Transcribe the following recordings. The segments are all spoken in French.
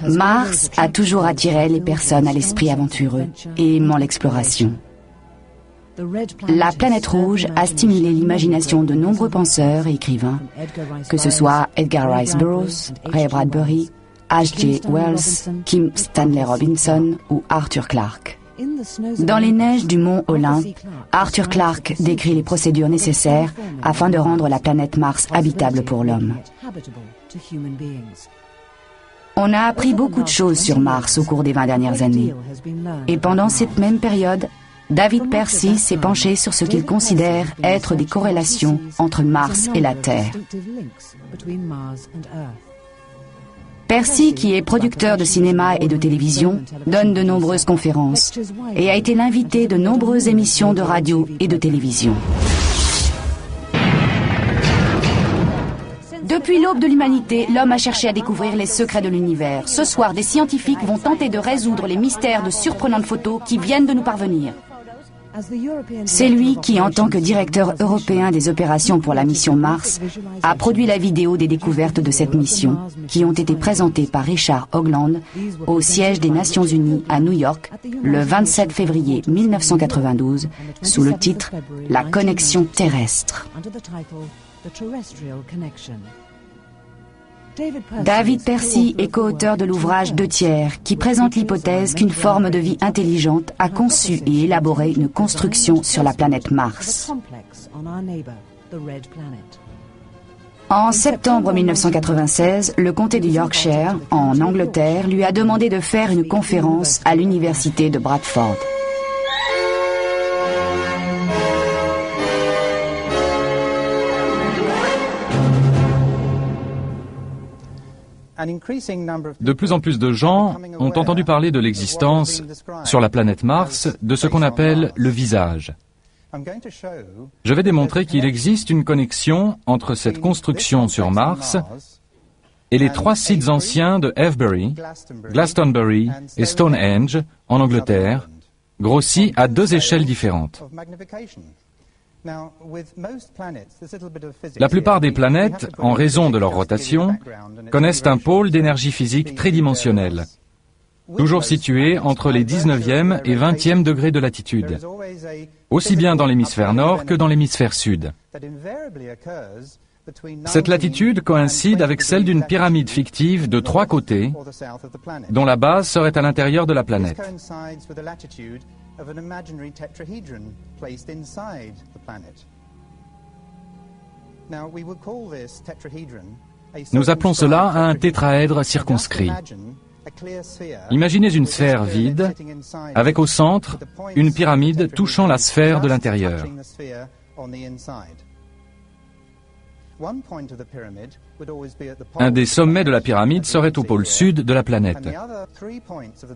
Mars a toujours attiré les personnes à l'esprit aventureux et aimant l'exploration. La planète rouge a stimulé l'imagination de nombreux penseurs et écrivains, que ce soit Edgar Rice Burroughs, Ray Bradbury, H.G. Wells, Kim Stanley Robinson ou Arthur Clarke. Dans les neiges du mont Olympe, Arthur Clarke décrit les procédures nécessaires afin de rendre la planète Mars habitable pour l'homme. On a appris beaucoup de choses sur Mars au cours des 20 dernières années. Et pendant cette même période, David Percy s'est penché sur ce qu'il considère être des corrélations entre Mars et la Terre. Percy, qui est producteur de cinéma et de télévision, donne de nombreuses conférences et a été l'invité de nombreuses émissions de radio et de télévision. Depuis l'aube de l'humanité, l'homme a cherché à découvrir les secrets de l'univers. Ce soir, des scientifiques vont tenter de résoudre les mystères de surprenantes photos qui viennent de nous parvenir. C'est lui qui, en tant que directeur européen des opérations pour la mission Mars, a produit la vidéo des découvertes de cette mission, qui ont été présentées par Richard Hoagland au siège des Nations Unies à New York le 27 février 1992, sous le titre « La connexion terrestre ». David Percy est co-auteur de l'ouvrage 2 tiers, qui présente l'hypothèse qu'une forme de vie intelligente a conçu et élaboré une construction sur la planète Mars. En septembre 1996, le comté du Yorkshire, en Angleterre, lui a demandé de faire une conférence à l'université de Bradford. De plus en plus de gens ont entendu parler de l'existence, sur la planète Mars, de ce qu'on appelle le visage. Je vais démontrer qu'il existe une connexion entre cette construction sur Mars et les 3 sites anciens de Avebury, Glastonbury et Stonehenge, en Angleterre, grossis à 2 échelles différentes. La plupart des planètes, en raison de leur rotation, connaissent un pôle d'énergie physique tridimensionnel, toujours situé entre les 19e et 20e degrés de latitude, aussi bien dans l'hémisphère nord que dans l'hémisphère sud. Cette latitude coïncide avec celle d'une pyramide fictive de 3 côtés, dont la base serait à l'intérieur de la planète. Nous appelons cela un tétraèdre circonscrit. Imaginez une sphère vide, avec au centre une pyramide touchant la sphère de l'intérieur. Un des sommets de la pyramide serait au pôle sud de la planète.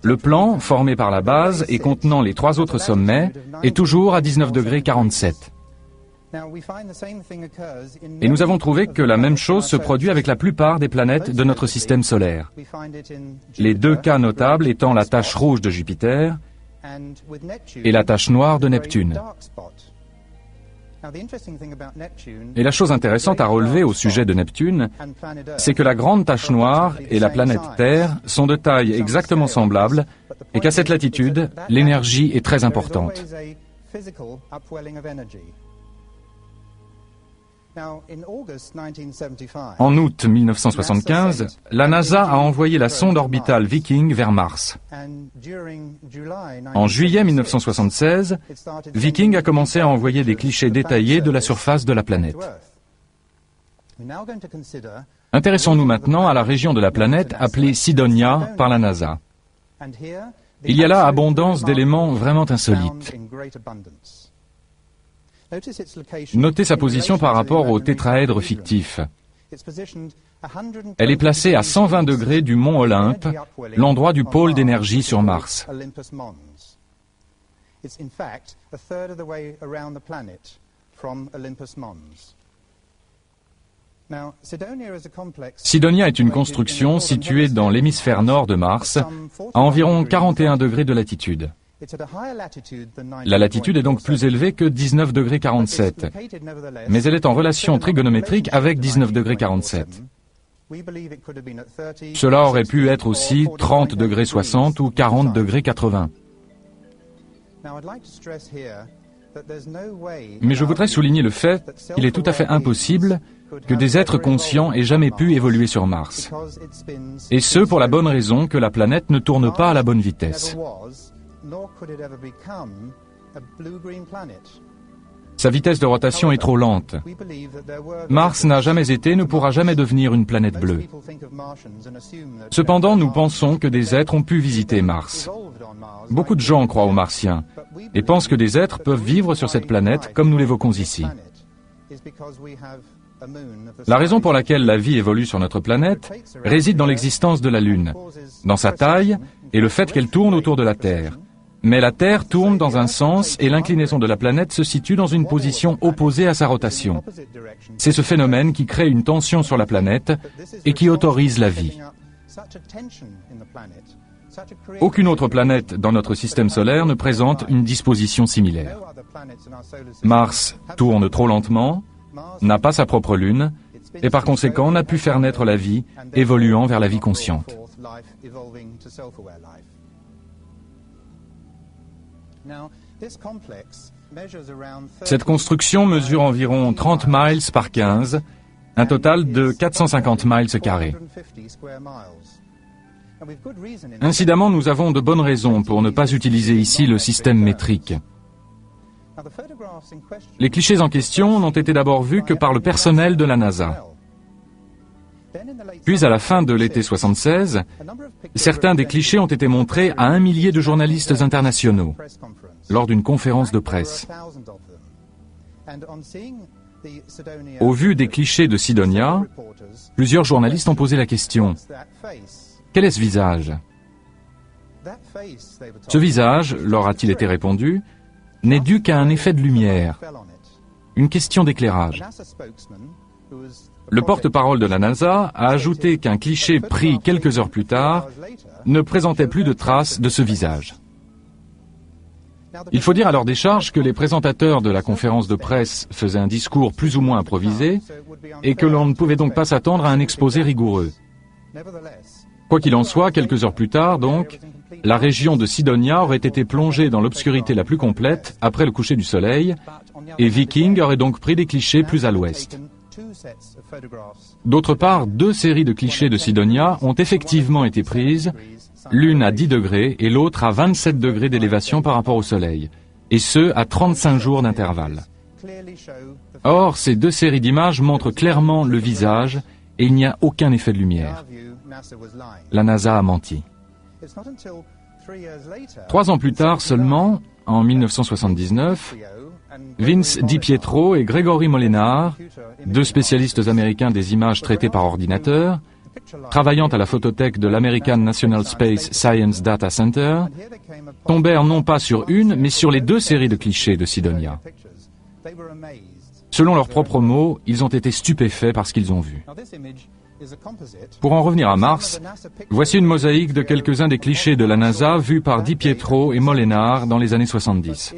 Le plan, formé par la base et contenant les 3 autres sommets, est toujours à 19,47 degrés. Et nous avons trouvé que la même chose se produit avec la plupart des planètes de notre système solaire. Les 2 cas notables étant la tache rouge de Jupiter et la tache noire de Neptune. Et la chose intéressante à relever au sujet de Neptune, c'est que la grande tache noire et la planète Terre sont de taille exactement semblable et qu'à cette latitude, l'énergie est très importante. En août 1975, la NASA a envoyé la sonde orbitale Viking vers Mars. En juillet 1976, Viking a commencé à envoyer des clichés détaillés de la surface de la planète. Intéressons-nous maintenant à la région de la planète appelée Cydonia par la NASA. Il y a là abondance d'éléments vraiment insolites. Notez sa position par rapport au tétraèdre fictif. Elle est placée à 120 degrés du mont Olympe, l'endroit du pôle d'énergie sur Mars. Cydonia est une construction située dans l'hémisphère nord de Mars, à environ 41 degrés de latitude. La latitude est donc plus élevée que 19,47 degrés, mais elle est en relation trigonométrique avec 19,47 degrés. Cela aurait pu être aussi 30 degrés 60 ou 40 degrés 80. Mais je voudrais souligner le fait qu'il est tout à fait impossible que des êtres conscients aient jamais pu évoluer sur Mars. Et ce, pour la bonne raison que la planète ne tourne pas à la bonne vitesse. Sa vitesse de rotation est trop lente. Mars n'a jamais été et ne pourra jamais devenir une planète bleue. Cependant, nous pensons que des êtres ont pu visiter Mars. Beaucoup de gens croient aux Martiens et pensent que des êtres peuvent vivre sur cette planète comme nous l'évoquons ici. La raison pour laquelle la vie évolue sur notre planète réside dans l'existence de la Lune, dans sa taille et le fait qu'elle tourne autour de la Terre. Mais la Terre tourne dans un sens et l'inclinaison de la planète se situe dans une position opposée à sa rotation. C'est ce phénomène qui crée une tension sur la planète et qui autorise la vie. Aucune autre planète dans notre système solaire ne présente une disposition similaire. Mars tourne trop lentement, n'a pas sa propre lune, et par conséquent n'a pu faire naître la vie, évoluant vers la vie consciente. Cette construction mesure environ 30 miles par 15, un total de 450 miles carrés. Incidemment, nous avons de bonnes raisons pour ne pas utiliser ici le système métrique. Les clichés en question n'ont été d'abord vus que par le personnel de la NASA. Puis, à la fin de l'été 76, certains des clichés ont été montrés à 1 millier de journalistes internationaux lors d'une conférence de presse. Au vu des clichés de Cydonia, plusieurs journalistes ont posé la question: quel est ce visage? Ce visage, leur a-t-il été répondu, n'est dû qu'à un effet de lumière, une question d'éclairage. Le porte-parole de la NASA a ajouté qu'un cliché pris quelques heures plus tard ne présentait plus de traces de ce visage. Il faut dire à leur décharge que les présentateurs de la conférence de presse faisaient un discours plus ou moins improvisé et que l'on ne pouvait donc pas s'attendre à un exposé rigoureux. Quoi qu'il en soit, quelques heures plus tard, donc, la région de Cydonia aurait été plongée dans l'obscurité la plus complète après le coucher du soleil, et Viking aurait donc pris des clichés plus à l'ouest. D'autre part, 2 séries de clichés de Cydonia ont effectivement été prises, l'une à 10 degrés et l'autre à 27 degrés d'élévation par rapport au soleil, et ce, à 35 jours d'intervalle. Or, ces 2 séries d'images montrent clairement le visage et il n'y a aucun effet de lumière. La NASA a menti. 3 ans plus tard seulement, en 1979, Vince DiPietro et Gregory Molenar, 2 spécialistes américains des images traitées par ordinateur, travaillant à la photothèque de l'American National Space Science Data Center, tombèrent non pas sur une, mais sur les 2 séries de clichés de Cydonia. Selon leurs propres mots, ils ont été stupéfaits par ce qu'ils ont vu. Pour en revenir à Mars, voici une mosaïque de quelques-uns des clichés de la NASA vus par DiPietro et Molenar dans les années 70.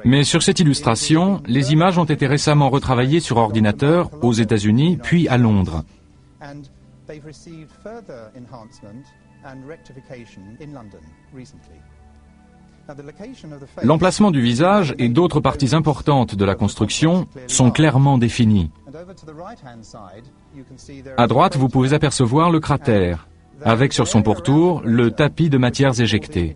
Mais sur cette illustration, les images ont été récemment retravaillées sur ordinateur aux États-Unis, puis à Londres. L'emplacement du visage et d'autres parties importantes de la construction sont clairement définis. À droite, vous pouvez apercevoir le cratère, avec sur son pourtour le tapis de matières éjectées.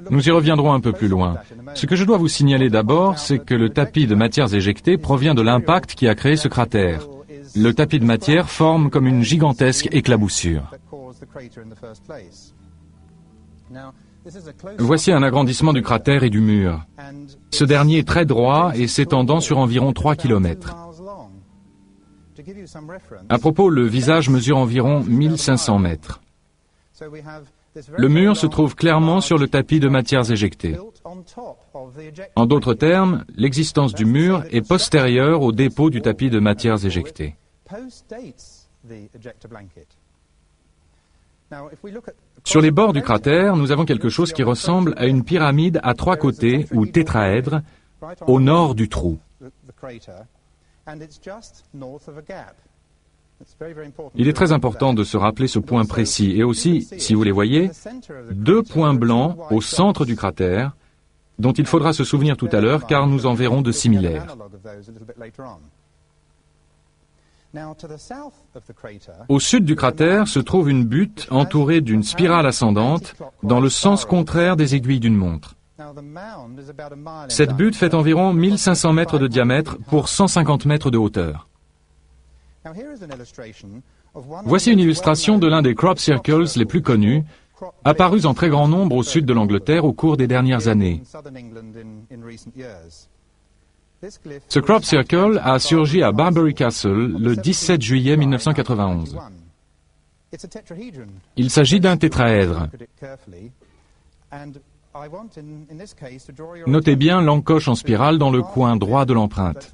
Nous y reviendrons un peu plus loin. Ce que je dois vous signaler d'abord, c'est que le tapis de matières éjectées provient de l'impact qui a créé ce cratère. Le tapis de matière forme comme une gigantesque éclaboussure. Voici un agrandissement du cratère et du mur. Ce dernier est très droit et s'étendant sur environ 3 km. À propos, le visage mesure environ 1500 mètres. Le mur se trouve clairement sur le tapis de matières éjectées. En d'autres termes, l'existence du mur est postérieure au dépôt du tapis de matières éjectées. Sur les bords du cratère, nous avons quelque chose qui ressemble à une pyramide à 3 côtés, ou tétraèdre, au nord du trou. Il est très important de se rappeler ce point précis et aussi, si vous les voyez, deux points blancs au centre du cratère, dont il faudra se souvenir tout à l'heure car nous en verrons de similaires. Au sud du cratère se trouve une butte entourée d'une spirale ascendante dans le sens contraire des aiguilles d'une montre. Cette butte fait environ 1500 mètres de diamètre pour 150 mètres de hauteur. Voici une illustration de l'un des crop circles les plus connus, apparus en très grand nombre au sud de l'Angleterre au cours des dernières années. Ce crop circle a surgi à Barbury Castle le 17 juillet 1991. Il s'agit d'un tétraèdre. Notez bien l'encoche en spirale dans le coin droit de l'empreinte.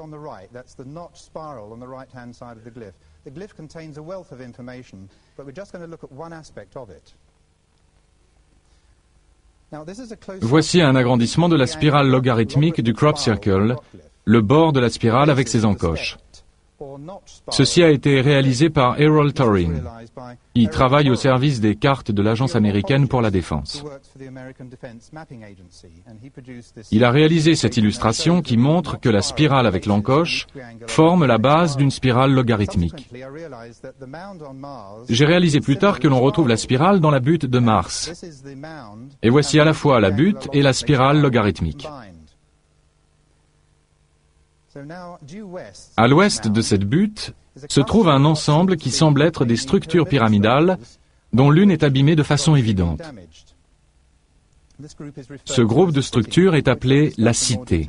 Voici un agrandissement de la spirale logarithmique du crop circle, le bord de la spirale avec ses encoches. Ceci a été réalisé par Errol Torrin. Il travaille au service des cartes de l'Agence américaine pour la défense. Il a réalisé cette illustration qui montre que la spirale avec l'encoche forme la base d'une spirale logarithmique. J'ai réalisé plus tard que l'on retrouve la spirale dans la butte de Mars. Et voici à la fois la butte et la spirale logarithmique. À l'ouest de cette butte se trouve un ensemble qui semble être des structures pyramidales dont l'une est abîmée de façon évidente. Ce groupe de structures est appelé la cité.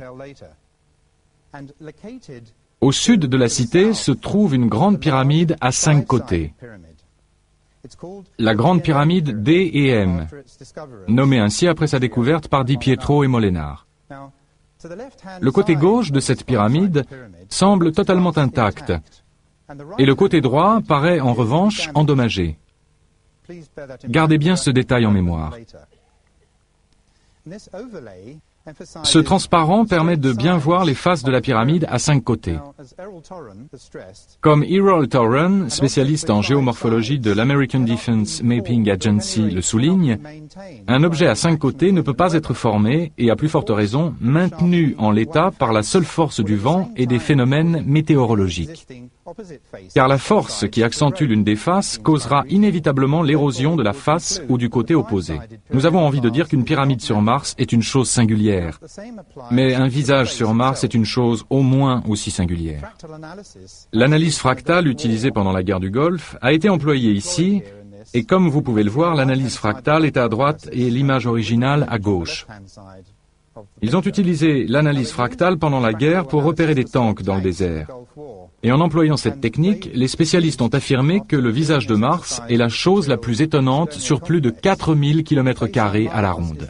Au sud de la cité se trouve une grande pyramide à 5 côtés. La grande pyramide D et M, nommée ainsi après sa découverte par Di Pietro et Molenar. Le côté gauche de cette pyramide semble totalement intact, et le côté droit paraît en revanche endommagé. Gardez bien ce détail en mémoire. Ce transparent permet de bien voir les faces de la pyramide à 5 côtés. Comme Errol Torrin, spécialiste en géomorphologie de l'American Defense Mapping Agency, le souligne, un objet à 5 côtés ne peut pas être formé et, à plus forte raison, maintenu en l'état par la seule force du vent et des phénomènes météorologiques. Car la force qui accentue l'une des faces causera inévitablement l'érosion de la face ou du côté opposé. Nous avons envie de dire qu'une pyramide sur Mars est une chose singulière, mais un visage sur Mars est une chose au moins aussi singulière. L'analyse fractale utilisée pendant la guerre du Golfe a été employée ici, et comme vous pouvez le voir, l'analyse fractale est à droite et l'image originale à gauche. Ils ont utilisé l'analyse fractale pendant la guerre pour repérer des tanks dans le désert. Et en employant cette technique, les spécialistes ont affirmé que le visage de Mars est la chose la plus étonnante sur plus de 4000 km² à la ronde.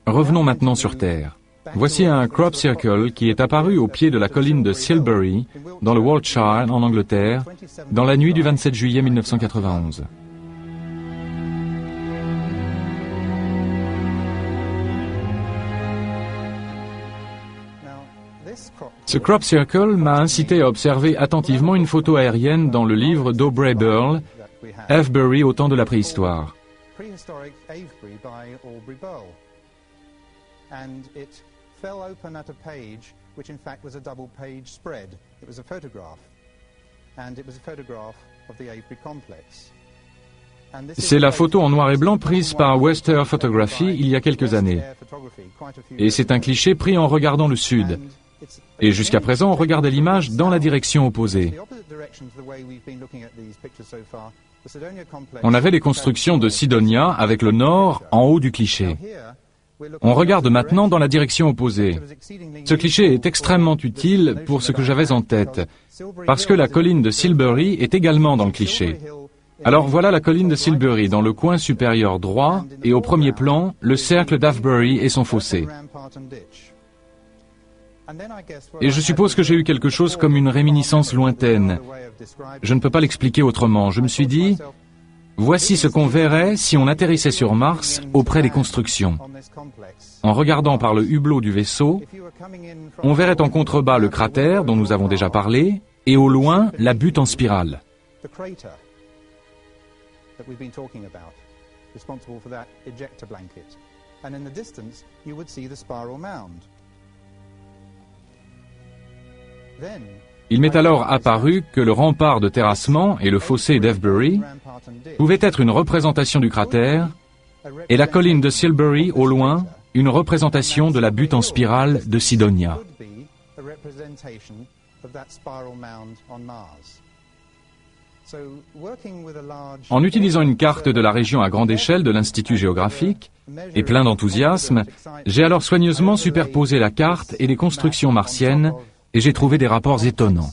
Revenons maintenant sur Terre. Voici un crop circle qui est apparu au pied de la colline de Silbury, dans le Wiltshire, en Angleterre, dans la nuit du 27 juillet 1991. Ce crop circle m'a incité à observer attentivement une photo aérienne dans le livre d'Aubrey Burle, Avebury au temps de la préhistoire. C'est la photo en noir et blanc prise par Western Photography il y a quelques années. Et c'est un cliché pris en regardant le sud. Et jusqu'à présent, on regardait l'image dans la direction opposée. On avait les constructions de Sidonia avec le nord en haut du cliché. On regarde maintenant dans la direction opposée. Ce cliché est extrêmement utile pour ce que j'avais en tête, parce que la colline de Silbury est également dans le cliché. Alors voilà la colline de Silbury dans le coin supérieur droit, et au premier plan, le cercle d'Avebury et son fossé. Et je suppose que j'ai eu quelque chose comme une réminiscence lointaine. Je ne peux pas l'expliquer autrement. Je me suis dit, Voici ce qu'on verrait si on atterrissait sur Mars auprès des constructions. En regardant par le hublot du vaisseau, on verrait en contrebas le cratère dont nous avons déjà parlé, et au loin la butte en spirale. Il m'est alors apparu que le rempart de terrassement et le fossé d'Avebury pouvaient être une représentation du cratère, et la colline de Silbury, au loin, une représentation de la butte en spirale de Cydonia. En utilisant une carte de la région à grande échelle de l'Institut géographique, et plein d'enthousiasme, j'ai alors soigneusement superposé la carte et les constructions martiennes, et j'ai trouvé des rapports étonnants.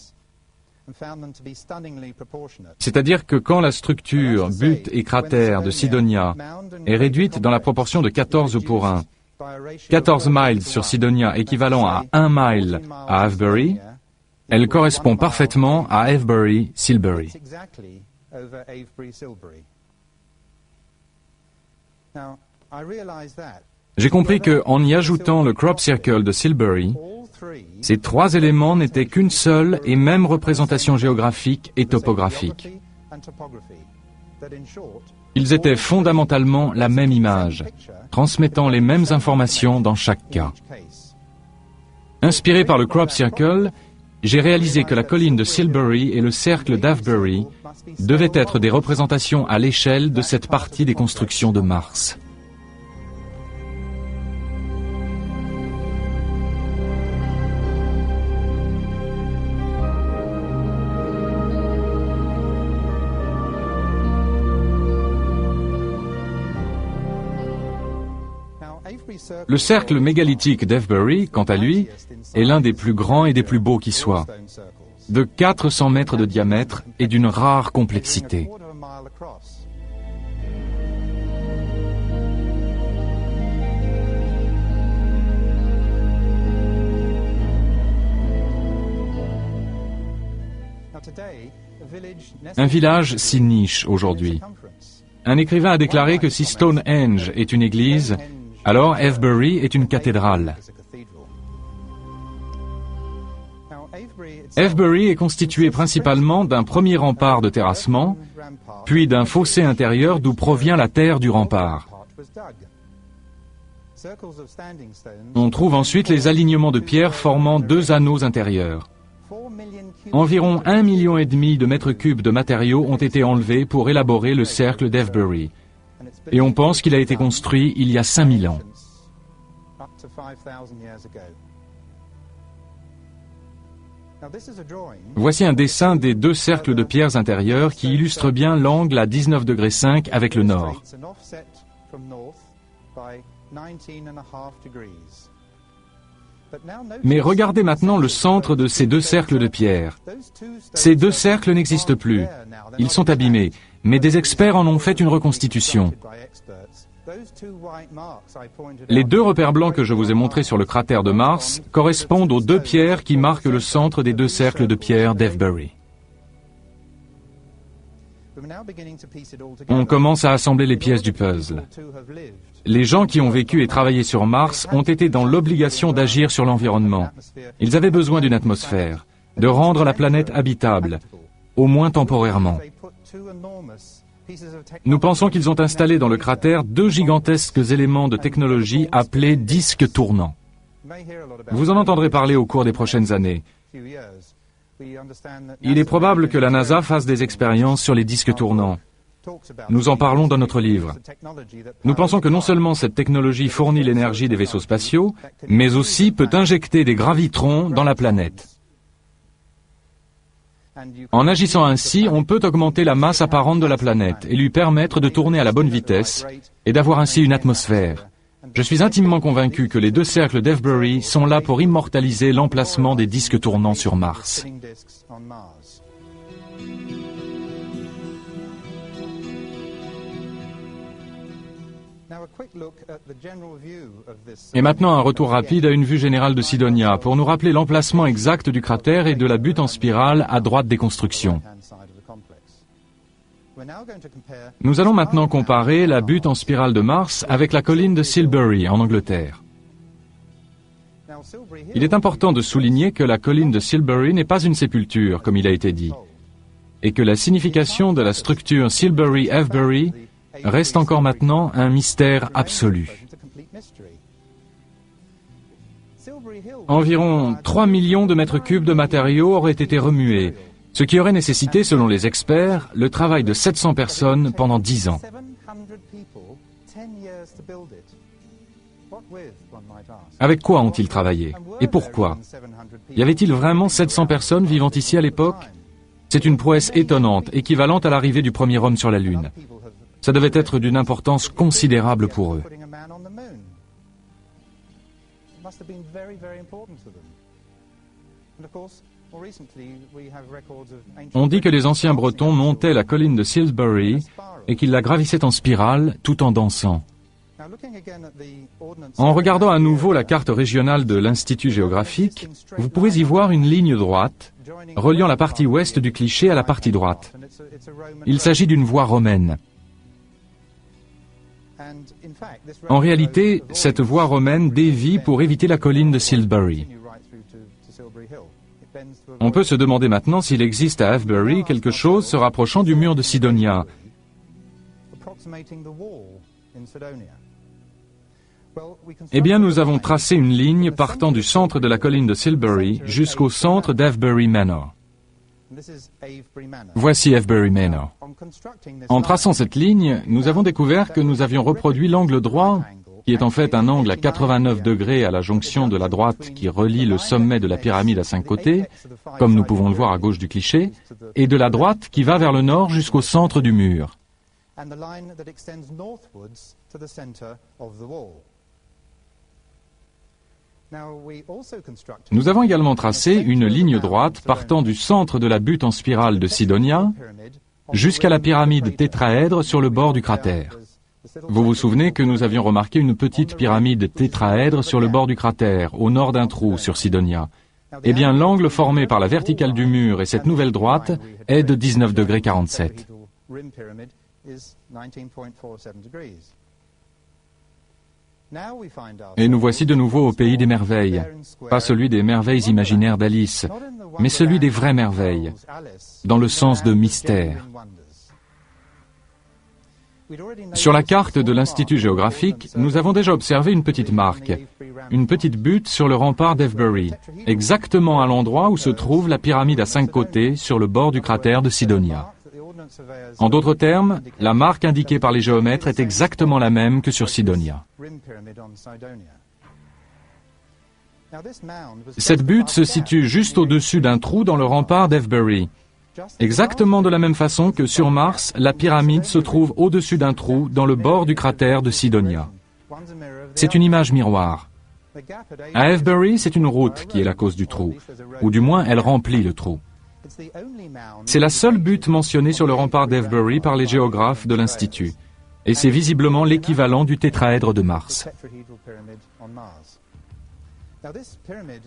C'est-à-dire que quand la structure, butte et cratère de Cydonia est réduite dans la proportion de 14 pour 1, 14 miles sur Cydonia équivalent à 1 mile à Avebury, elle correspond parfaitement à Avebury-Silbury. J'ai compris qu'en y ajoutant le crop circle de Silbury, ces trois éléments n'étaient qu'une seule et même représentation géographique et topographique. Ils étaient fondamentalement la même image, transmettant les mêmes informations dans chaque cas. Inspiré par le crop circle, j'ai réalisé que la colline de Silbury et le cercle d'Avebury devaient être des représentations à l'échelle de cette partie des constructions de Mars. Le cercle mégalithique d'Avebury, quant à lui, est l'un des plus grands et des plus beaux qui soient, de 400 mètres de diamètre et d'une rare complexité. Un village s'y niche aujourd'hui. Un écrivain a déclaré que si Stonehenge est une église, alors Avebury est une cathédrale. Avebury est constitué principalement d'un premier rempart de terrassement, puis d'un fossé intérieur d'où provient la terre du rempart. On trouve ensuite les alignements de pierres formant deux anneaux intérieurs. Environ 1,5 million de mètres cubes de matériaux ont été enlevés pour élaborer le cercle d'Avebury. Et on pense qu'il a été construit il y a 5000 ans. Voici un dessin des deux cercles de pierres intérieures qui illustre bien l'angle à 19,5 degrés avec le nord. Mais regardez maintenant le centre de ces deux cercles de pierre. Ces deux cercles n'existent plus. Ils sont abîmés, mais des experts en ont fait une reconstitution. Les deux repères blancs que je vous ai montrés sur le cratère de Mars correspondent aux deux pierres qui marquent le centre des deux cercles de pierre d'Avebury. On commence à assembler les pièces du puzzle. Les gens qui ont vécu et travaillé sur Mars ont été dans l'obligation d'agir sur l'environnement. Ils avaient besoin d'une atmosphère, de rendre la planète habitable, au moins temporairement. Nous pensons qu'ils ont installé dans le cratère deux gigantesques éléments de technologie appelés disques tournants. Vous en entendrez parler au cours des prochaines années. Il est probable que la NASA fasse des expériences sur les disques tournants. Nous en parlons dans notre livre. Nous pensons que non seulement cette technologie fournit l'énergie des vaisseaux spatiaux, mais aussi peut injecter des gravitrons dans la planète. En agissant ainsi, on peut augmenter la masse apparente de la planète et lui permettre de tourner à la bonne vitesse et d'avoir ainsi une atmosphère. Je suis intimement convaincu que les deux cercles d'Avebury sont là pour immortaliser l'emplacement des disques tournants sur Mars. Et maintenant un retour rapide à une vue générale de Cydonia pour nous rappeler l'emplacement exact du cratère et de la butte en spirale à droite des constructions. Nous allons maintenant comparer la butte en spirale de Mars avec la colline de Silbury en Angleterre. Il est important de souligner que la colline de Silbury n'est pas une sépulture, comme il a été dit, et que la signification de la structure Silbury-Avebury reste encore maintenant un mystère absolu. Environ 3 millions de mètres cubes de matériaux auraient été remués, ce qui aurait nécessité, selon les experts, le travail de 700 personnes pendant 10 ans. Avec quoi ont-ils travaillé? Et pourquoi? Y avait-il vraiment 700 personnes vivant ici à l'époque? C'est une prouesse étonnante, équivalente à l'arrivée du premier homme sur la Lune. Ça devait être d'une importance considérable pour eux. On dit que les anciens Bretons montaient la colline de Silbury et qu'ils la gravissaient en spirale tout en dansant. En regardant à nouveau la carte régionale de l'Institut géographique, vous pouvez y voir une ligne droite reliant la partie ouest du cliché à la partie droite. Il s'agit d'une voie romaine. En réalité, cette voie romaine dévie pour éviter la colline de Silbury. On peut se demander maintenant s'il existe à Avebury quelque chose se rapprochant du mur de Sidonia. Eh bien, nous avons tracé une ligne partant du centre de la colline de Silbury jusqu'au centre d'Avebury Manor. Voici Avebury Manor. En traçant cette ligne, nous avons découvert que nous avions reproduit l'angle droit, qui est en fait un angle à 89 degrés à la jonction de la droite qui relie le sommet de la pyramide à 5 côtés, comme nous pouvons le voir à gauche du cliché, et de la droite qui va vers le nord jusqu'au centre du mur. Nous avons également tracé une ligne droite partant du centre de la butte en spirale de Sidonia jusqu'à la pyramide tétraèdre sur le bord du cratère. Vous vous souvenez que nous avions remarqué une petite pyramide tétraèdre sur le bord du cratère, au nord d'un trou sur Sidonia. Eh bien, l'angle formé par la verticale du mur et cette nouvelle droite est de 19,47 degrés. Et nous voici de nouveau au pays des merveilles, pas celui des merveilles imaginaires d'Alice, mais celui des vraies merveilles, dans le sens de mystère. Sur la carte de l'Institut géographique, nous avons déjà observé une petite marque, une petite butte sur le rempart d'Avebury, exactement à l'endroit où se trouve la pyramide à 5 côtés sur le bord du cratère de Sidonia. En d'autres termes, la marque indiquée par les géomètres est exactement la même que sur Sidonia. Cette butte se situe juste au-dessus d'un trou dans le rempart d'Avebury. Exactement de la même façon que sur Mars, la pyramide se trouve au-dessus d'un trou dans le bord du cratère de Sidonia. C'est une image miroir. À Avebury, c'est une route qui est la cause du trou, ou du moins elle remplit le trou. C'est la seule butte mentionnée sur le rempart d'Avebury par les géographes de l'Institut, et c'est visiblement l'équivalent du tétraèdre de Mars.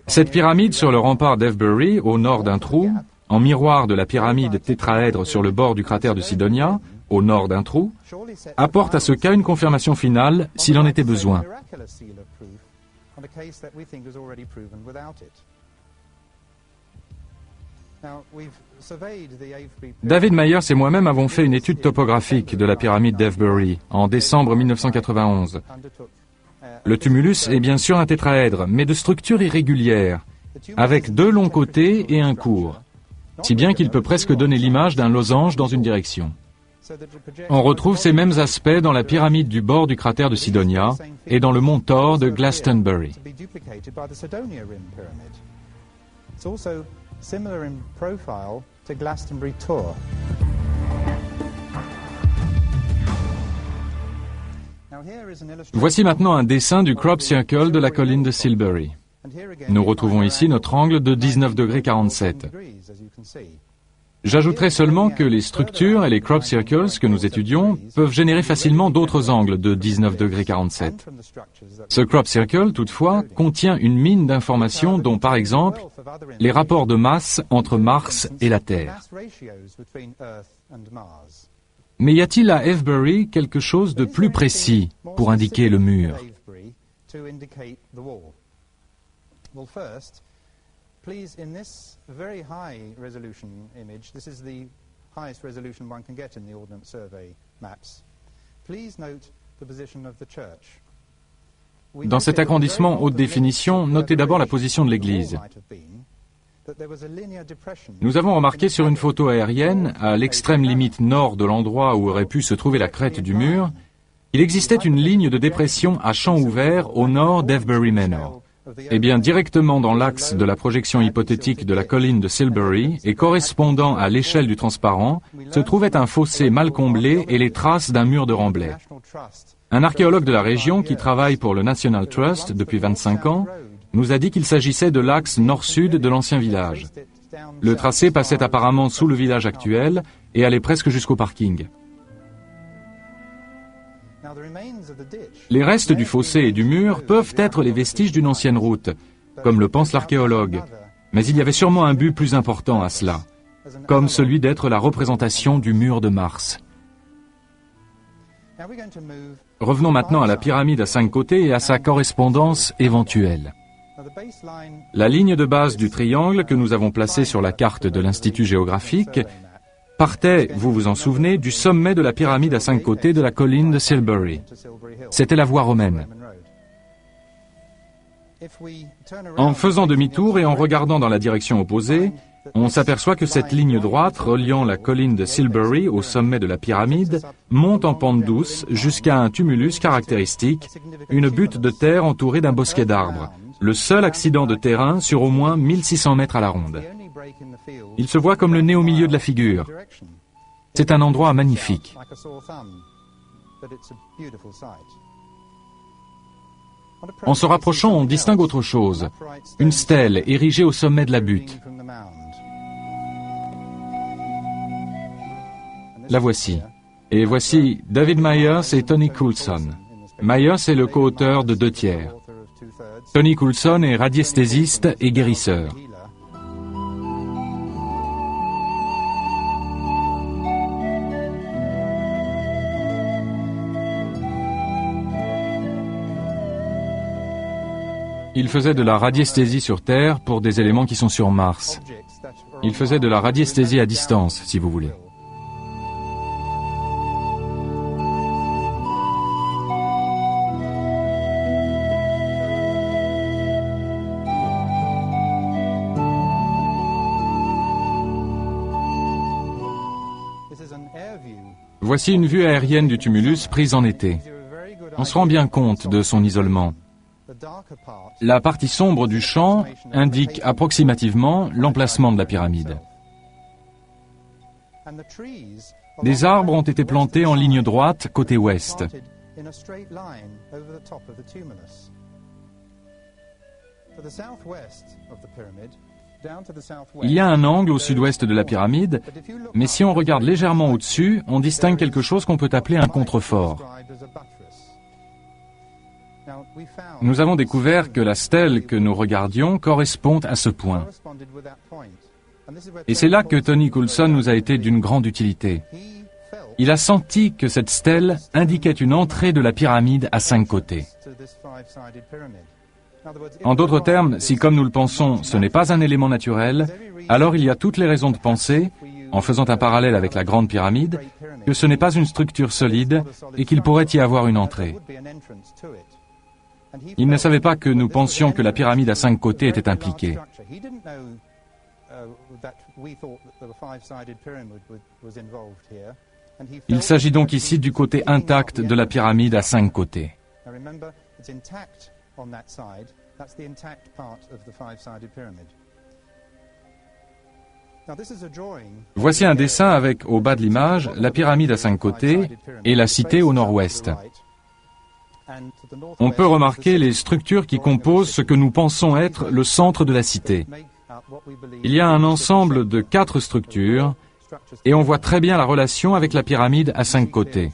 Cette pyramide sur le rempart d'Avebury, au nord d'un trou, en miroir de la pyramide tétraèdre sur le bord du cratère de Sidonia, au nord d'un trou, apporte à ce cas une confirmation finale s'il en était besoin. David Myers et moi-même avons fait une étude topographique de la pyramide d'Avebury en décembre 1991. Le tumulus est bien sûr un tétraèdre, mais de structure irrégulière, avec 2 longs côtés et un court, si bien qu'il peut presque donner l'image d'un losange dans une direction. On retrouve ces mêmes aspects dans la pyramide du bord du cratère de Sidonia et dans le mont Thor de Glastonbury. Voici maintenant un dessin du crop circle de la colline de Silbury. Nous retrouvons ici notre angle de 19,47 degrés. J'ajouterai seulement que les structures et les crop circles que nous étudions peuvent générer facilement d'autres angles de 19,47 degrés. Ce crop circle, toutefois, contient une mine d'informations dont, par exemple, les rapports de masse entre Mars et la Terre. Mais y a-t-il à Avebury quelque chose de plus précis pour indiquer le mur? Dans cet agrandissement haute définition, notez d'abord la position de l'église. Nous avons remarqué sur une photo aérienne, à l'extrême limite nord de l'endroit où aurait pu se trouver la crête du mur, il existait une ligne de dépression à champ ouvert au nord d'Avebury Manor. Eh bien, directement dans l'axe de la projection hypothétique de la colline de Silbury et correspondant à l'échelle du transparent, se trouvait un fossé mal comblé et les traces d'un mur de remblai. Un archéologue de la région qui travaille pour le National Trust depuis 25 ans nous a dit qu'il s'agissait de l'axe nord-sud de l'ancien village. Le tracé passait apparemment sous le village actuel et allait presque jusqu'au parking. Les restes du fossé et du mur peuvent être les vestiges d'une ancienne route, comme le pense l'archéologue, mais il y avait sûrement un but plus important à cela, comme celui d'être la représentation du mur de Mars. Revenons maintenant à la pyramide à 5 côtés et à sa correspondance éventuelle. La ligne de base du triangle que nous avons placé sur la carte de l'Institut géographique partait, vous vous en souvenez, du sommet de la pyramide à 5 côtés de la colline de Silbury. C'était la voie romaine. En faisant demi-tour et en regardant dans la direction opposée, on s'aperçoit que cette ligne droite reliant la colline de Silbury au sommet de la pyramide monte en pente douce jusqu'à un tumulus caractéristique, une butte de terre entourée d'un bosquet d'arbres, le seul accident de terrain sur au moins 1600 mètres à la ronde. Il se voit comme le nez au milieu de la figure. C'est un endroit magnifique. En se rapprochant, on distingue autre chose, une stèle érigée au sommet de la butte. La voici. Et voici David Myers et Tony Coulson. Myers est le co-auteur de 2 tiers. Tony Coulson est radiesthésiste et guérisseur. Il faisait de la radiesthésie sur Terre pour des éléments qui sont sur Mars. Il faisait de la radiesthésie à distance, si vous voulez. Voici une vue aérienne du tumulus prise en été. On se rend bien compte de son isolement. La partie sombre du champ indique approximativement l'emplacement de la pyramide. Des arbres ont été plantés en ligne droite côté ouest. Il y a un angle au sud-ouest de la pyramide, mais si on regarde légèrement au-dessus, on distingue quelque chose qu'on peut appeler un contrefort. Nous avons découvert que la stèle que nous regardions correspond à ce point. Et c'est là que Tony Coulson nous a été d'une grande utilité. Il a senti que cette stèle indiquait une entrée de la pyramide à 5 côtés. En d'autres termes, si comme nous le pensons, ce n'est pas un élément naturel, alors il y a toutes les raisons de penser, en faisant un parallèle avec la grande pyramide, que ce n'est pas une structure solide et qu'il pourrait y avoir une entrée. Il ne savait pas que nous pensions que la pyramide à 5 côtés était impliquée. Il s'agit donc ici du côté intact de la pyramide à 5 côtés. Voici un dessin avec, au bas de l'image, la pyramide à 5 côtés et la cité au nord-ouest. On peut remarquer les structures qui composent ce que nous pensons être le centre de la cité. Il y a un ensemble de 4 structures et on voit très bien la relation avec la pyramide à 5 côtés.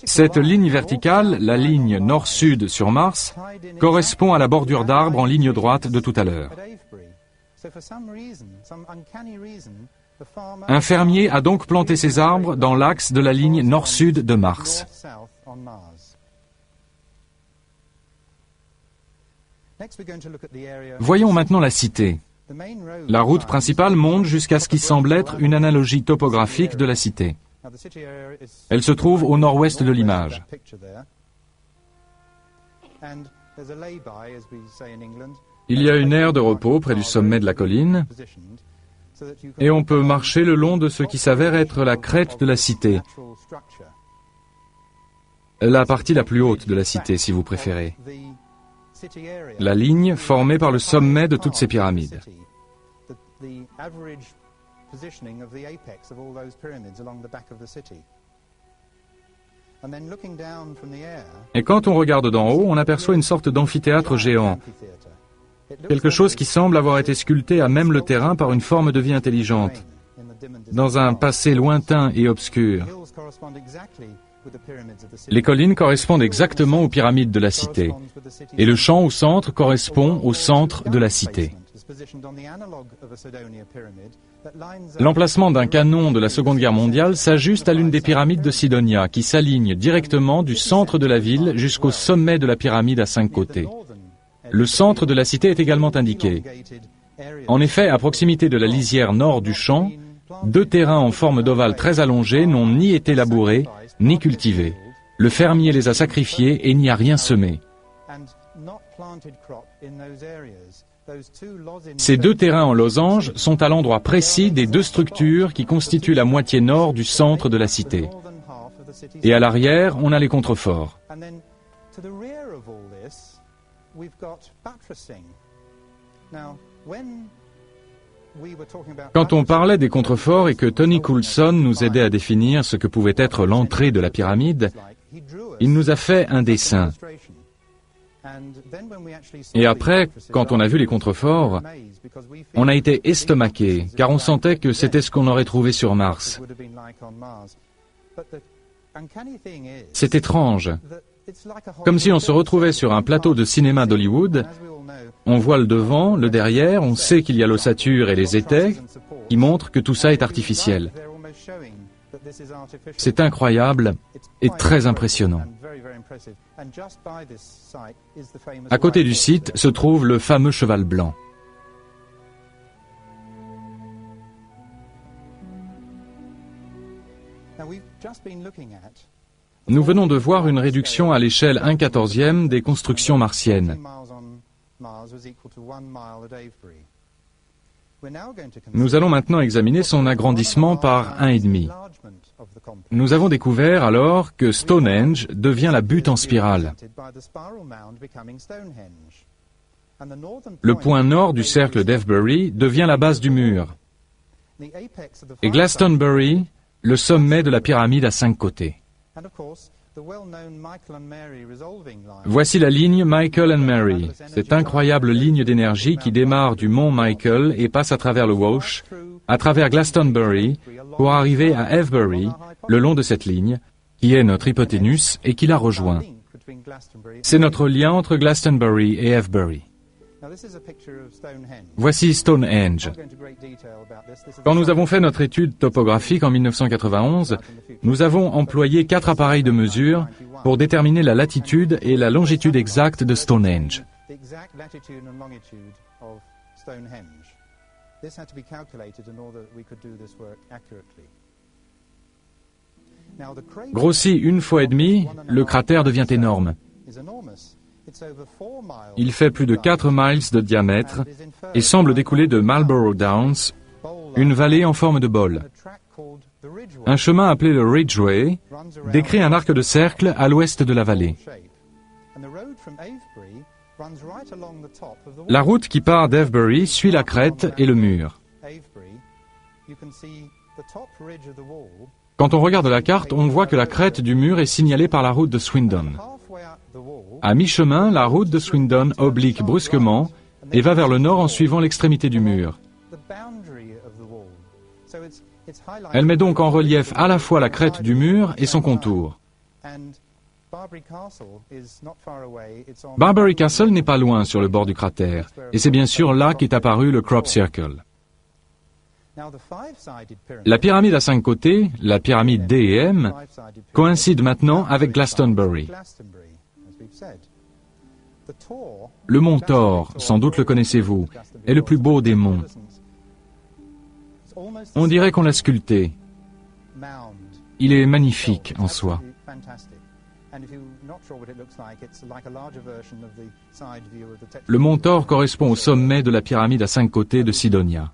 Cette ligne verticale, la ligne nord-sud sur Mars, correspond à la bordure d'arbres en ligne droite de tout à l'heure. Un fermier a donc planté ses arbres dans l'axe de la ligne nord-sud de Mars. Voyons maintenant la cité. La route principale monte jusqu'à ce qui semble être une analogie topographique de la cité. Elle se trouve au nord-ouest de l'image. Il y a une aire de repos près du sommet de la colline, et on peut marcher le long de ce qui s'avère être la crête de la cité. La partie la plus haute de la cité, si vous préférez. La ligne formée par le sommet de toutes ces pyramides. Et quand on regarde d'en haut, on aperçoit une sorte d'amphithéâtre géant. Quelque chose qui semble avoir été sculpté à même le terrain par une forme de vie intelligente, dans un passé lointain et obscur. Les collines correspondent exactement aux pyramides de la cité, et le champ au centre correspond au centre de la cité. L'emplacement d'un canon de la Seconde Guerre mondiale s'ajuste à l'une des pyramides de Sidonia, qui s'aligne directement du centre de la ville jusqu'au sommet de la pyramide à 5 côtés. Le centre de la cité est également indiqué. En effet, à proximité de la lisière nord du champ, 2 terrains en forme d'ovale très allongés n'ont ni été labourés, ni cultivés. Le fermier les a sacrifiés et n'y a rien semé. Ces 2 terrains en losange sont à l'endroit précis des 2 structures qui constituent la moitié nord du centre de la cité. Et à l'arrière, on a les contreforts. Quand on parlait des contreforts et que Tony Coulson nous aidait à définir ce que pouvait être l'entrée de la pyramide, il nous a fait un dessin. Et après, quand on a vu les contreforts, on a été estomaqué, car on sentait que c'était ce qu'on aurait trouvé sur Mars. C'est étrange. Comme si on se retrouvait sur un plateau de cinéma d'Hollywood. On voit le devant, le derrière, on sait qu'il y a l'ossature et les étais, qui montrent que tout ça est artificiel. C'est incroyable et très impressionnant. À côté du site se trouve le fameux cheval blanc. Nous venons de voir une réduction à l'échelle 1/14e des constructions martiennes. Nous allons maintenant examiner son agrandissement par 1,5. Nous avons découvert alors que Stonehenge devient la butte en spirale. Le point nord du cercle d'Avebury devient la base du mur. Et Glastonbury, le sommet de la pyramide à 5 côtés. Voici la ligne Michael and Mary, cette incroyable ligne d'énergie qui démarre du mont Michael et passe à travers le Wash, à travers Glastonbury, pour arriver à Avebury, le long de cette ligne, qui est notre hypoténuse et qui la rejoint. C'est notre lien entre Glastonbury et Avebury. Voici Stonehenge. Quand nous avons fait notre étude topographique en 1991, nous avons employé 4 appareils de mesure pour déterminer la latitude et la longitude exacte de Stonehenge. Grossi 1,5 fois, le cratère devient énorme. Il fait plus de 4 miles de diamètre et semble découler de Marlborough Downs, une vallée en forme de bol. Un chemin appelé le Ridgeway décrit un arc de cercle à l'ouest de la vallée. La route qui part d'Avebury suit la crête et le mur. Quand on regarde la carte, on voit que la crête du mur est signalée par la route de Swindon. À mi-chemin, la route de Swindon oblique brusquement et va vers le nord en suivant l'extrémité du mur. Elle met donc en relief à la fois la crête du mur et son contour. Barbary Castle n'est pas loin sur le bord du cratère, et c'est bien sûr là qu'est apparu le Crop Circle. La pyramide à 5 côtés, la pyramide D et M, coïncide maintenant avec Glastonbury. Le mont Thor, sans doute le connaissez-vous, est le plus beau des monts. On dirait qu'on l'a sculpté. Il est magnifique en soi. Le mont Thor correspond au sommet de la pyramide à 5 côtés de Sidonia.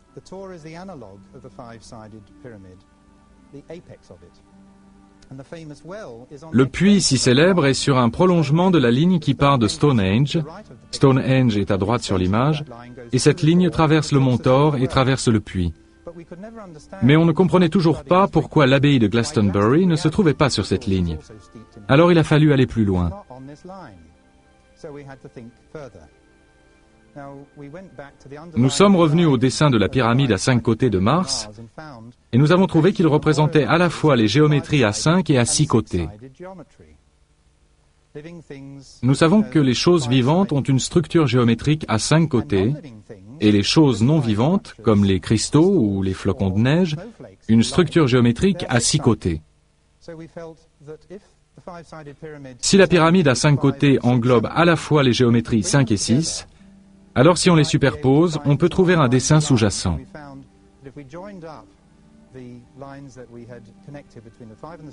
Le puits si célèbre est sur un prolongement de la ligne qui part de Stonehenge. Stonehenge est à droite sur l'image, et cette ligne traverse le mont Thor et traverse le puits. Mais on ne comprenait toujours pas pourquoi l'abbaye de Glastonbury ne se trouvait pas sur cette ligne. Alors il a fallu aller plus loin. Nous sommes revenus au dessin de la pyramide à 5 côtés de Mars, et nous avons trouvé qu'il représentait à la fois les géométries à 5 et à 6 côtés. Nous savons que les choses vivantes ont une structure géométrique à 5 côtés, et les choses non vivantes, comme les cristaux ou les flocons de neige, une structure géométrique à 6 côtés. Si la pyramide à 5 côtés englobe à la fois les géométries 5 et 6, alors si on les superpose, on peut trouver un dessin sous-jacent.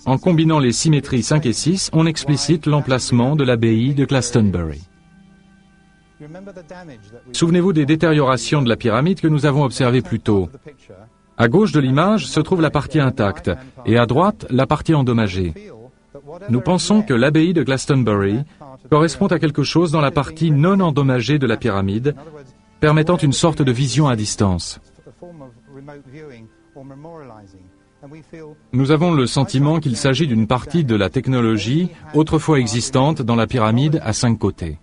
En combinant les symétries 5 et 6, on explicite l'emplacement de l'abbaye de Glastonbury. Souvenez-vous des détériorations de la pyramide que nous avons observées plus tôt. À gauche de l'image se trouve la partie intacte, et à droite, la partie endommagée. Nous pensons que l'abbaye de Glastonbury correspond à quelque chose dans la partie non endommagée de la pyramide, permettant une sorte de vision à distance. Nous avons le sentiment qu'il s'agit d'une partie de la technologie autrefois existante dans la pyramide à 5 côtés.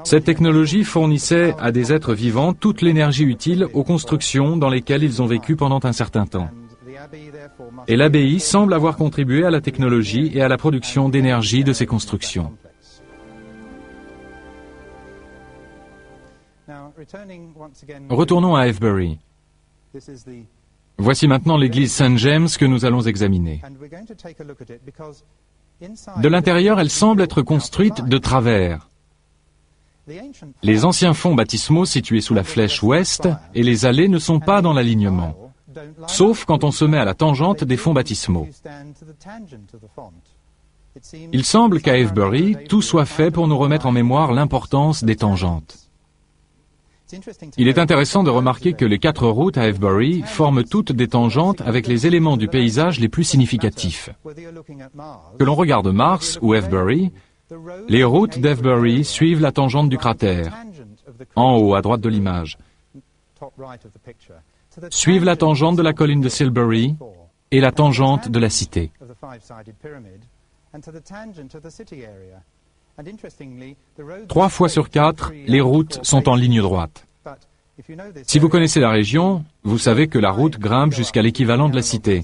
Cette technologie fournissait à des êtres vivants toute l'énergie utile aux constructions dans lesquelles ils ont vécu pendant un certain temps. Et l'abbaye semble avoir contribué à la technologie et à la production d'énergie de ces constructions. Retournons à Avebury. Voici maintenant l'église St. James que nous allons examiner. De l'intérieur, elle semble être construite de travers. Les anciens fonts baptismaux situés sous la flèche ouest et les allées ne sont pas dans l'alignement, sauf quand on se met à la tangente des fonts baptismaux. Il semble qu'à Avebury, tout soit fait pour nous remettre en mémoire l'importance des tangentes. Il est intéressant de remarquer que les 4 routes à Avebury forment toutes des tangentes avec les éléments du paysage les plus significatifs. Que l'on regarde Mars ou Avebury, les routes d'Avebury suivent la tangente du cratère, en haut à droite de l'image, suivent la tangente de la colline de Silbury et la tangente de la cité. 3 fois sur 4, les routes sont en ligne droite. Si vous connaissez la région, vous savez que la route grimpe jusqu'à l'équivalent de la cité,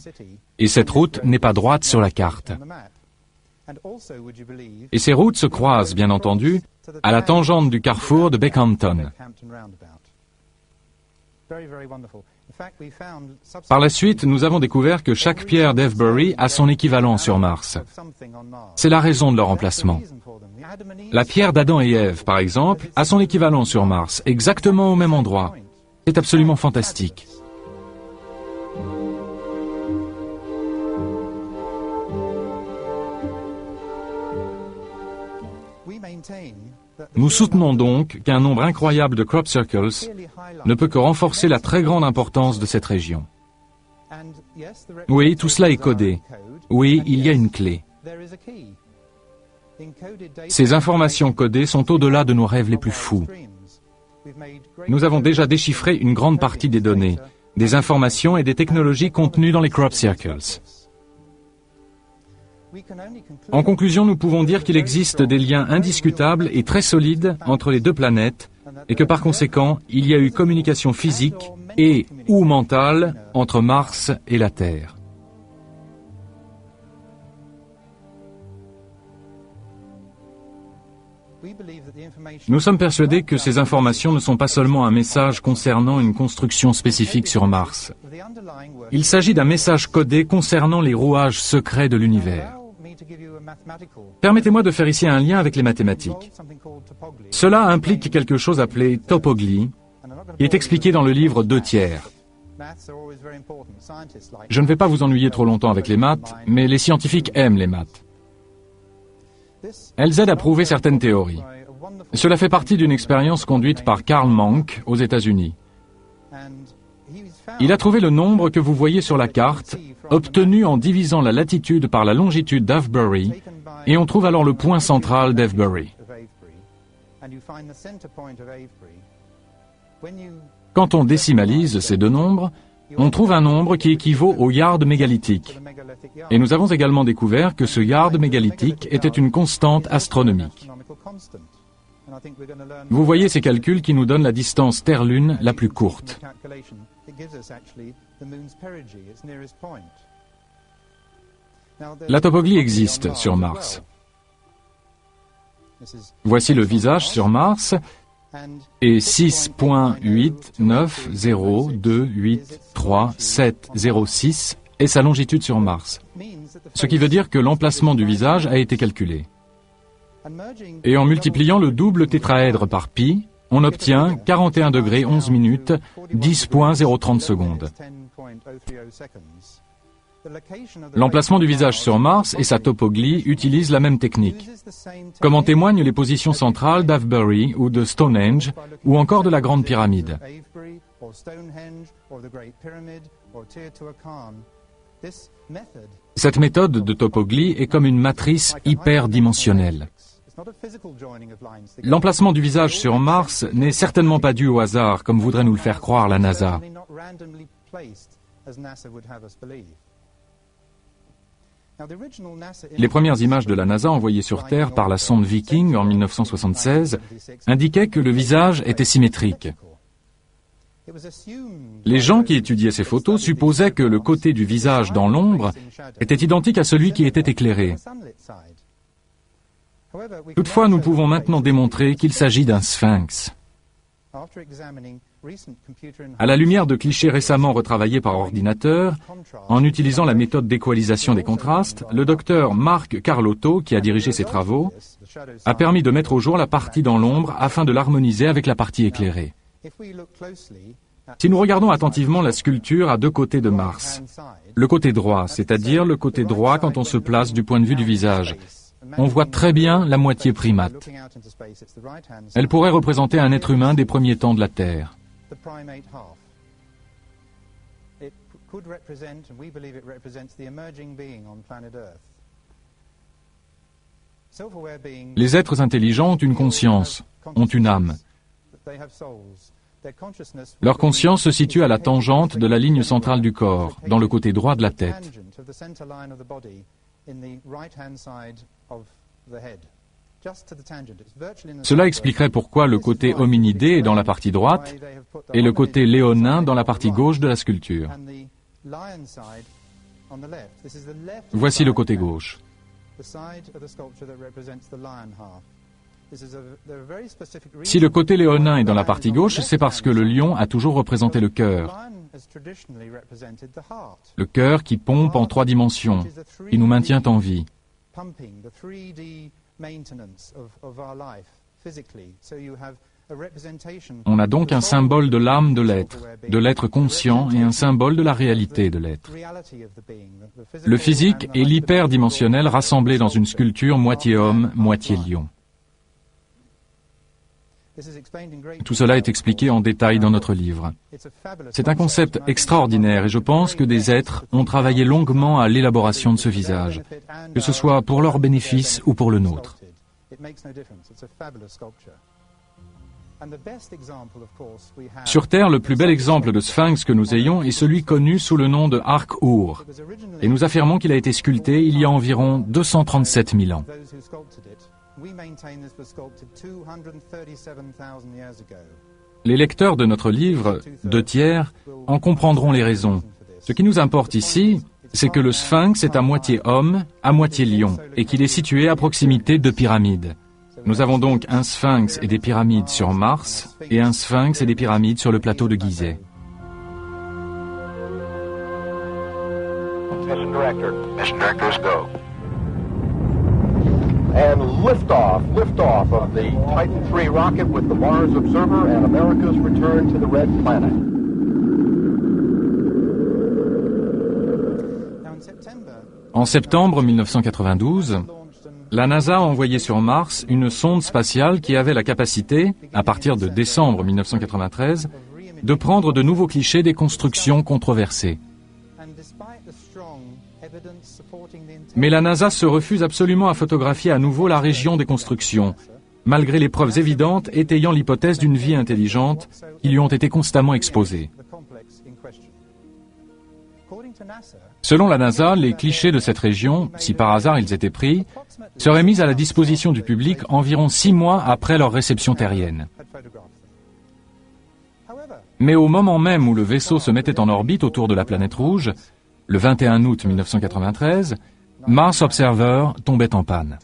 et cette route n'est pas droite sur la carte. Et ces routes se croisent, bien entendu, à la tangente du carrefour de Beckhampton. Par la suite, nous avons découvert que chaque pierre d'Avebury a son équivalent sur Mars. C'est la raison de leur emplacement. La pierre d'Adam et Ève, par exemple, a son équivalent sur Mars, exactement au même endroit. C'est absolument fantastique. Nous soutenons donc qu'un nombre incroyable de crop circles ne peut que renforcer la très grande importance de cette région. Oui, tout cela est codé. Oui, il y a une clé. Ces informations codées sont au-delà de nos rêves les plus fous. Nous avons déjà déchiffré une grande partie des données, des informations et des technologies contenues dans les crop circles. En conclusion, nous pouvons dire qu'il existe des liens indiscutables et très solides entre les 2 planètes et que par conséquent, il y a eu communication physique et ou mentale entre Mars et la Terre. Nous sommes persuadés que ces informations ne sont pas seulement un message concernant une construction spécifique sur Mars. Il s'agit d'un message codé concernant les rouages secrets de l'univers. Permettez-moi de faire ici un lien avec les mathématiques. Cela implique quelque chose appelé topoglie, qui est expliqué dans le livre 2/3. Je ne vais pas vous ennuyer trop longtemps avec les maths, mais les scientifiques aiment les maths. Elles aident à prouver certaines théories. Cela fait partie d'une expérience conduite par Karl Monk aux États-Unis. Il a trouvé le nombre que vous voyez sur la carte, obtenu en divisant la latitude par la longitude d'Avebury, et on trouve alors le point central d'Avebury. Quand on décimalise ces deux nombres, on trouve un nombre qui équivaut au yard mégalithique. Et nous avons également découvert que ce yard mégalithique était une constante astronomique. Vous voyez ces calculs qui nous donnent la distance Terre-Lune la plus courte. La topoglie existe sur Mars. Voici le visage sur Mars et 6.8902837006 est sa longitude sur Mars. Ce qui veut dire que l'emplacement du visage a été calculé. Et en multipliant le double tétraèdre par pi, on obtient 41 degrés 11 minutes 10.030 secondes. L'emplacement du visage sur Mars et sa topoglie utilisent la même technique, comme en témoignent les positions centrales d'Avebury ou de Stonehenge ou encore de la Grande Pyramide. Cette méthode de topoglie est comme une matrice hyperdimensionnelle. L'emplacement du visage sur Mars n'est certainement pas dû au hasard, comme voudrait nous le faire croire la NASA. Les premières images de la NASA envoyées sur Terre par la sonde Viking en 1976 indiquaient que le visage était symétrique. Les gens qui étudiaient ces photos supposaient que le côté du visage dans l'ombre était identique à celui qui était éclairé. Toutefois, nous pouvons maintenant démontrer qu'il s'agit d'un sphinx. À la lumière de clichés récemment retravaillés par ordinateur, en utilisant la méthode d'équalisation des contrastes, le docteur Marc Carlotto, qui a dirigé ces travaux, a permis de mettre au jour la partie dans l'ombre afin de l'harmoniser avec la partie éclairée. Si nous regardons attentivement la sculpture à deux côtés de Mars, le côté droit, c'est-à-dire le côté droit quand on se place du point de vue du visage, on voit très bien la moitié primate. Elle pourrait représenter un être humain des premiers temps de la Terre. Les êtres intelligents ont une conscience, ont une âme. Leur conscience se situe à la tangente de la ligne centrale du corps, dans le côté droit de la tête. Cela expliquerait pourquoi le côté hominidé est dans la partie droite et le côté léonin dans la partie gauche de la sculpture. Voici le côté gauche. Si le côté léonin est dans la partie gauche, c'est parce que le lion a toujours représenté le cœur. Le cœur qui pompe en 3 dimensions, qui nous maintient en vie. On a donc un symbole de l'âme de l'être conscient et un symbole de la réalité de l'être. Le physique et l'hyperdimensionnel rassemblés dans une sculpture moitié homme, moitié lion. Tout cela est expliqué en détail dans notre livre. C'est un concept extraordinaire et je pense que des êtres ont travaillé longuement à l'élaboration de ce visage, que ce soit pour leur bénéfice ou pour le nôtre. Sur Terre, le plus bel exemple de sphinx que nous ayons est celui connu sous le nom de Ark-Ur, et nous affirmons qu'il a été sculpté il y a environ 237 000 ans. Les lecteurs de notre livre, 2/3, en comprendront les raisons. Ce qui nous importe ici, c'est que le sphinx est à moitié homme, à moitié lion, et qu'il est situé à proximité de pyramides. Nous avons donc un sphinx et des pyramides sur Mars et un sphinx et des pyramides sur le plateau de Gizeh. Mission directors go. And liftoff of the Titan III rocket with the Mars Observer and America's return to the Red Planet. En septembre 1992, la NASA a envoyé sur Mars une sonde spatiale qui avait la capacité, à partir de décembre 1993, de prendre de nouveaux clichés des constructions controversées. Mais la NASA se refuse absolument à photographier à nouveau la région des constructions, malgré les preuves évidentes étayant l'hypothèse d'une vie intelligente qui lui ont été constamment exposées. Selon la NASA, les clichés de cette région, si par hasard ils étaient pris, seraient mis à la disposition du public environ 6 mois après leur réception terrienne. Mais au moment même où le vaisseau se mettait en orbite autour de la planète rouge, le 21 août 1993, Mars Observer tombait en panne.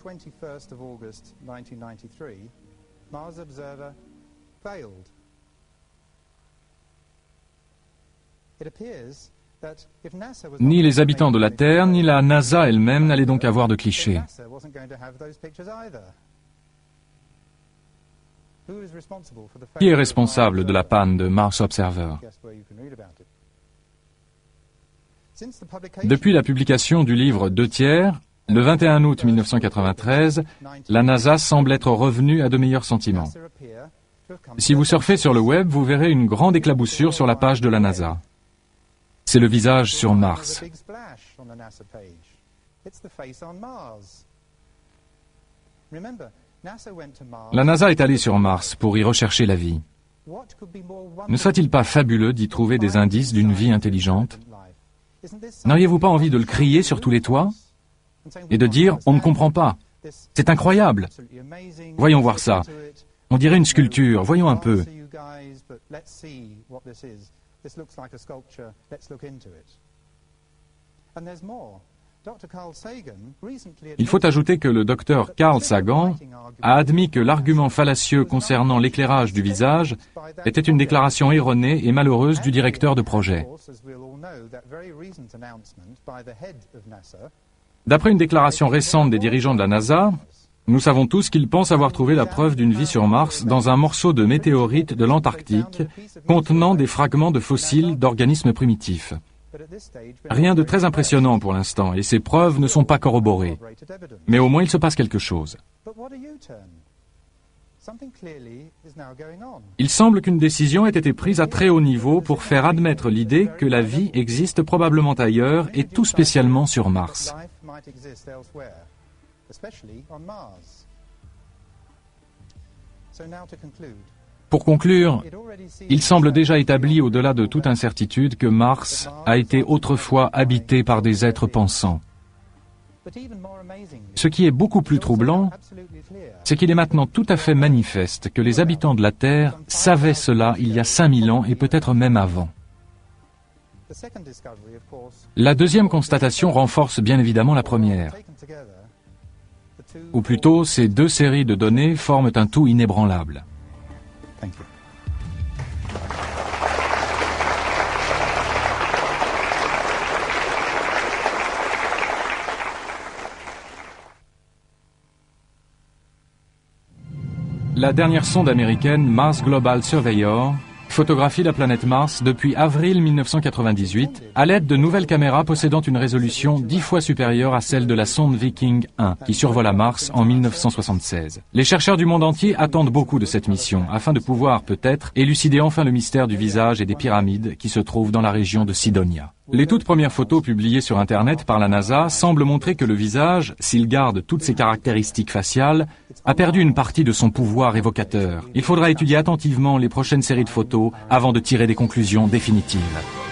Ni les habitants de la Terre, ni la NASA elle-même n'allaient donc avoir de clichés. Qui est responsable de la panne de Mars Observer? Depuis la publication du livre 2/3, le 21 août 1993, la NASA semble être revenue à de meilleurs sentiments. Si vous surfez sur le web, vous verrez une grande éclaboussure sur la page de la NASA. C'est le visage sur Mars. La NASA est allée sur Mars pour y rechercher la vie. Ne serait-il pas fabuleux d'y trouver des indices d'une vie intelligente? N'auriez-vous pas envie de le crier sur tous les toits et de dire « on ne comprend pas, c'est incroyable, voyons voir ça, on dirait une sculpture, voyons un peu ». Il faut ajouter que le docteur Carl Sagan a admis que l'argument fallacieux concernant l'éclairage du visage était une déclaration erronée et malheureuse du directeur de projet. D'après une déclaration récente des dirigeants de la NASA, nous savons tous qu'ils pensent avoir trouvé la preuve d'une vie sur Mars dans un morceau de météorite de l'Antarctique contenant des fragments de fossiles d'organismes primitifs. Rien de très impressionnant pour l'instant, et ces preuves ne sont pas corroborées. Mais au moins il se passe quelque chose. Il semble qu'une décision ait été prise à très haut niveau pour faire admettre l'idée que la vie existe probablement ailleurs et tout spécialement sur Mars. Pour conclure, il semble déjà établi au-delà de toute incertitude que Mars a été autrefois habité par des êtres pensants. Ce qui est beaucoup plus troublant, c'est qu'il est maintenant tout à fait manifeste que les habitants de la Terre savaient cela il y a 5000 ans et peut-être même avant. La deuxième constatation renforce bien évidemment la première. Ou plutôt, ces deux séries de données forment un tout inébranlable. La dernière sonde américaine Mars Global Surveyor photographie la planète Mars depuis avril 1998 à l'aide de nouvelles caméras possédant une résolution 10 fois supérieure à celle de la sonde Viking 1 qui survola Mars en 1976. Les chercheurs du monde entier attendent beaucoup de cette mission afin de pouvoir peut-être élucider enfin le mystère du visage et des pyramides qui se trouvent dans la région de Cydonia. Les toutes premières photos publiées sur Internet par la NASA semblent montrer que le visage, s'il garde toutes ses caractéristiques faciales, a perdu une partie de son pouvoir évocateur. Il faudra étudier attentivement les prochaines séries de photos avant de tirer des conclusions définitives.